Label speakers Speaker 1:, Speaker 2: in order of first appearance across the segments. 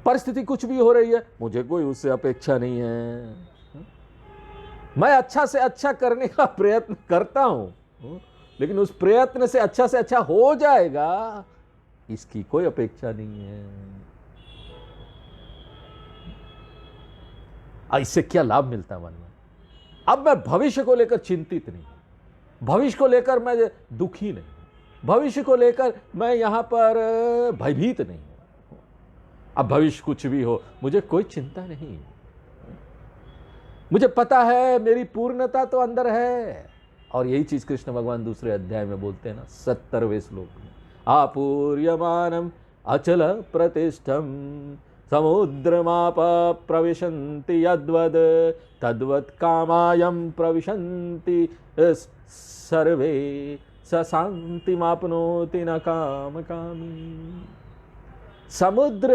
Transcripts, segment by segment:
Speaker 1: परिस्थिति कुछ भी हो रही है, मुझे कोई उससे अपेक्षा नहीं है। मैं अच्छा से अच्छा करने का प्रयत्न करता हूं, लेकिन उस प्रयत्न से अच्छा हो जाएगा, इसकी कोई अपेक्षा नहीं है। इससे क्या लाभ मिलता है मन में? अब मैं भविष्य को लेकर चिंतित नहीं, भविष्य को लेकर मैं दुखी नहीं, भविष्य को लेकर मैं यहां पर भयभीत नहीं हूं। अब भविष्य कुछ भी हो, मुझे कोई चिंता नहीं। मुझे पता है मेरी पूर्णता तो अंदर है। और यही चीज कृष्ण भगवान दूसरे अध्याय में बोलते हैं ना, 70वें श्लोक में, आपूर्यमानम अचल प्रतिष्ठम समुद्रमाप प्रविशन्ति यद्वद तद्वत् कामायम प्रविशन्ति सर्वे स शांतिमाप्नोति न काम कामी। समुद्र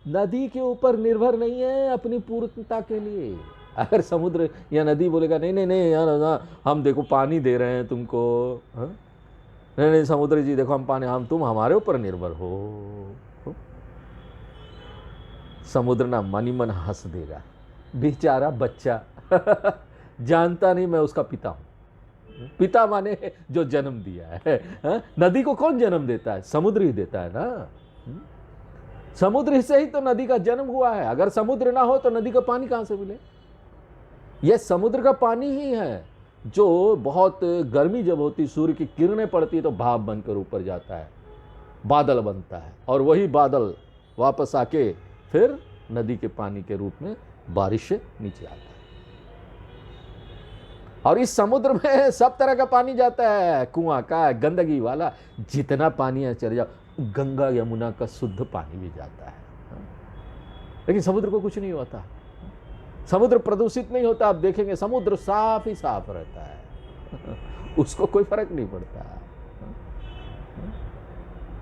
Speaker 1: नदी के ऊपर निर्भर नहीं है अपनी पूर्णता के लिए। अगर समुद्र या नदी बोलेगा नहीं नहीं नहीं यार हम देखो पानी दे रहे हैं तुमको, नहीं नहीं समुद्र जी देखो हम पानी, हम तुम हमारे ऊपर निर्भर हो, समुद्र ना मनी मन हंस देगा, बेचारा बच्चा जानता नहीं मैं उसका पिता हूं। पिता माने जो जन्म दिया है। नदी को कौन जन्म देता है? समुद्र ही देता है ना। समुद्र से ही तो नदी का जन्म हुआ है। अगर समुद्र ना हो तो नदी का पानी कहां से मिले? यह समुद्र का पानी ही है जो बहुत गर्मी जब होती, सूर्य की किरणें पड़ती तो भाप बनकर ऊपर जाता है, बादल बनता है, और वही बादल वापस आके फिर नदी के पानी के रूप में बारिश से नीचे आता है। और इस समुद्र में सब तरह का पानी जाता है, कुआं का, गंदगी वाला, जितना पानी है चले जाओ, गंगा यमुना का शुद्ध पानी भी जाता है। लेकिन समुद्र को कुछ नहीं होता, समुद्र प्रदूषित नहीं होता। आप देखेंगे समुद्र साफ ही साफ रहता है, उसको कोई फर्क नहीं पड़ता।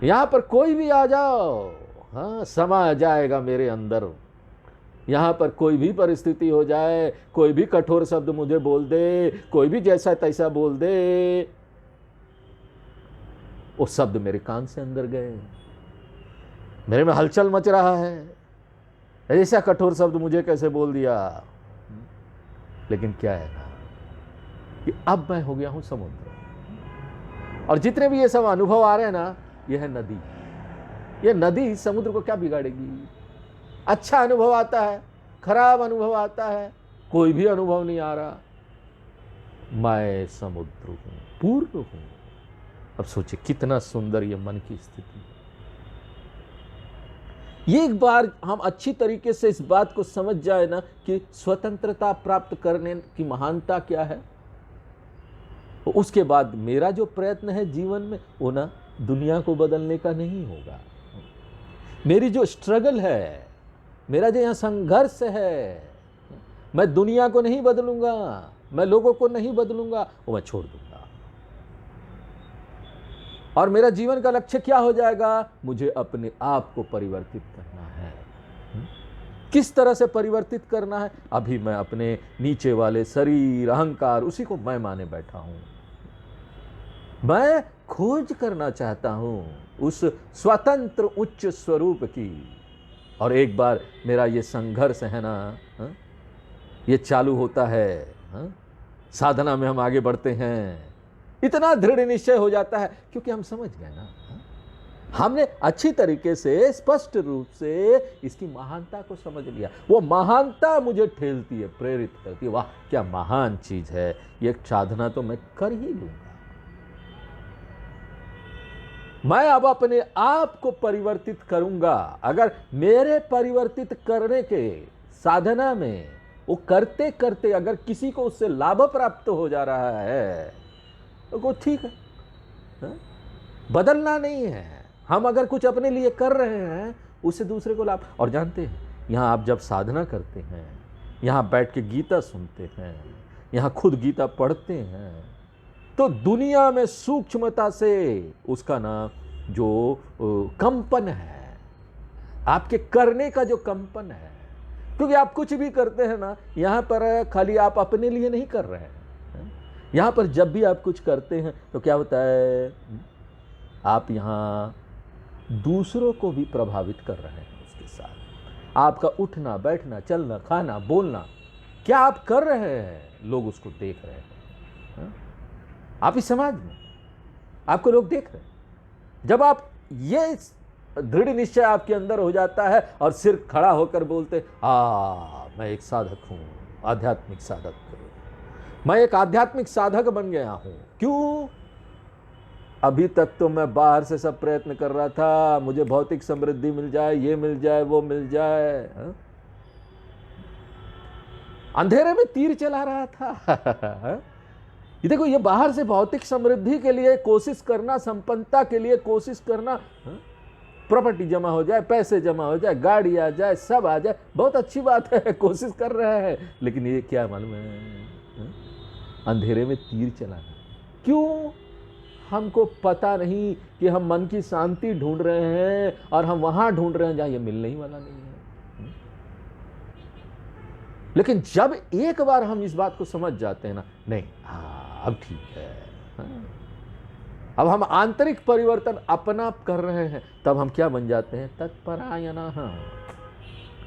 Speaker 1: यहां पर कोई भी आ जाओ, हाँ समा जाएगा मेरे अंदर। यहां पर कोई भी परिस्थिति हो जाए, कोई भी कठोर शब्द मुझे बोल दे, कोई भी जैसा तैसा बोल दे, वो शब्द मेरे कान से अंदर गए, मेरे में हलचल मच रहा है, ऐसा कठोर शब्द मुझे कैसे बोल दिया। लेकिन क्या है ना कि अब मैं हो गया हूं समुद्र, और जितने भी ये सब अनुभव आ रहे हैं ना, यह है नदी। यह नदी समुद्र को क्या बिगाड़ेगी? अच्छा अनुभव आता है, खराब अनुभव आता है, कोई भी अनुभव नहीं आ रहा, मैं समुद्र हूं, पूर्ण हूं। अब सोचिए कितना सुंदर ये मन की स्थिति। ये एक बार हम अच्छी तरीके से इस बात को समझ जाए ना कि स्वतंत्रता प्राप्त करने की महानता क्या है, तो उसके बाद मेरा जो प्रयत्न है जीवन में वो ना दुनिया को बदलने का नहीं होगा। मेरी जो स्ट्रगल है, मेरा जो यहाँ संघर्ष है, मैं दुनिया को नहीं बदलूंगा, मैं लोगों को नहीं बदलूंगा, वो मैं छोड़ दूंगा। और मेरा जीवन का लक्ष्य क्या हो जाएगा? मुझे अपने आप को परिवर्तित करना है। किस तरह से परिवर्तित करना है? अभी मैं अपने नीचे वाले शरीर, अहंकार, उसी को मैं माने बैठा हूं। मैं खोज करना चाहता हूं उस स्वतंत्र उच्च स्वरूप की। और एक बार मेरा ये संघर्ष है ना, ये चालू होता है, साधना में हम आगे बढ़ते हैं, इतना दृढ़ निश्चय हो जाता है, क्योंकि हम समझ गए ना, हमने अच्छी तरीके से स्पष्ट रूप से इसकी महानता को समझ लिया। वो महानता मुझे ठेलती है, प्रेरित करती है, वाह क्या महान चीज है, ये साधना तो मैं कर ही लूंगा। मैं अब अपने आप को परिवर्तित करूंगा। अगर मेरे परिवर्तित करने के साधना में वो करते करते अगर किसी को उससे लाभ प्राप्त हो जा रहा है तो वो ठीक है, बदलना नहीं है। हम अगर कुछ अपने लिए कर रहे हैं उससे दूसरे को लाभ। और जानते हैं, यहाँ आप जब साधना करते हैं, यहाँ बैठ के गीता सुनते हैं, यहाँ खुद गीता पढ़ते हैं, तो दुनिया में सूक्ष्मता से उसका ना जो कंपन है, आपके करने का जो कंपन है, क्योंकि आप कुछ भी करते हैं ना, यहाँ पर खाली आप अपने लिए नहीं कर रहे हैं। यहाँ पर जब भी आप कुछ करते हैं तो क्या होता है, आप यहाँ दूसरों को भी प्रभावित कर रहे हैं उसके साथ। आपका उठना बैठना चलना खाना बोलना, क्या आप कर रहे हैं, लोग उसको देख रहे हैं। हाँ? आप इस समाज में आपको लोग देख रहे हैं। जब आप ये दृढ़ निश्चय आपके अंदर हो जाता है और सिर खड़ा होकर बोलते, मैं एक साधक हूं, आध्यात्मिक साधक, मैं एक आध्यात्मिक साधक बन गया हूं। क्यों? अभी तक तो मैं बाहर से सब प्रयत्न कर रहा था, मुझे भौतिक समृद्धि मिल जाए, ये मिल जाए, वो मिल जाए। हा? अंधेरे में तीर चला रहा था। ये देखो, ये बाहर से भौतिक समृद्धि के लिए कोशिश करना, संपन्नता के लिए कोशिश करना, प्रॉपर्टी जमा हो जाए, पैसे जमा हो जाए, गाड़ी आ जाए, सब आ जाए, बहुत अच्छी बात है, कोशिश कर रहे हैं। लेकिन ये क्या मालूम है, अंधेरे में तीर चलाना। क्यों? हमको पता नहीं कि हम मन की शांति ढूंढ रहे हैं और हम वहां ढूंढ रहे हैं जहां ये मिलने ही वाला नहीं है। लेकिन जब एक बार हम इस बात को समझ जाते हैं ना, नहीं अब ठीक है, अब हम आंतरिक परिवर्तन अपना कर रहे हैं, तब हम क्या बन जाते हैं? तत्परायणः।